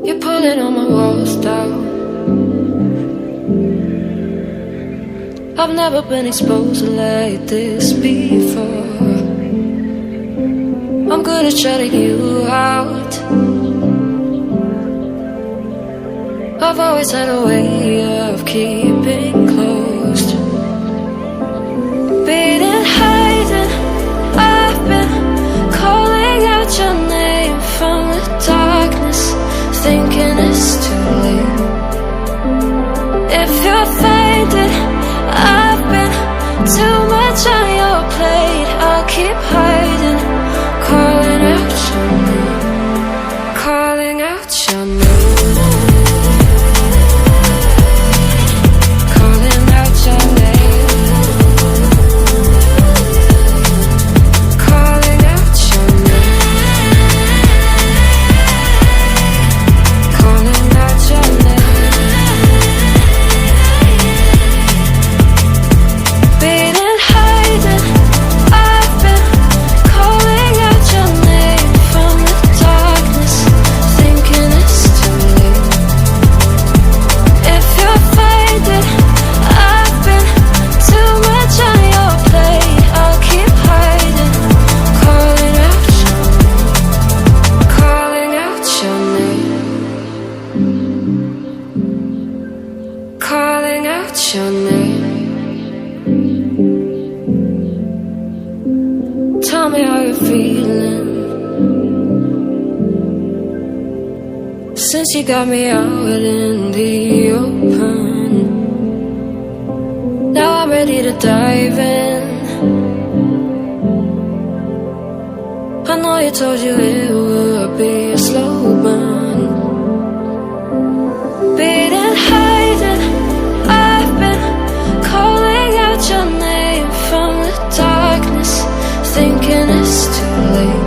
You're pulling on my walls down. I've never been exposed like this before. I'm good at shutting you out. I've always had a way of keeping closed. Beating, hiding, I've been calling out your name from the darkness, thinking it's too late. If you're faded, I've been too much on your plate. I'll keep hiding, calling out your name, calling out your name. Calling out your name. Tell me how you're feeling since you got me out in the open. Now I'm ready to dive in. I know you told you it would be a slow burn. Beating, hiding, I've been calling out your name from the darkness, thinking it's too late.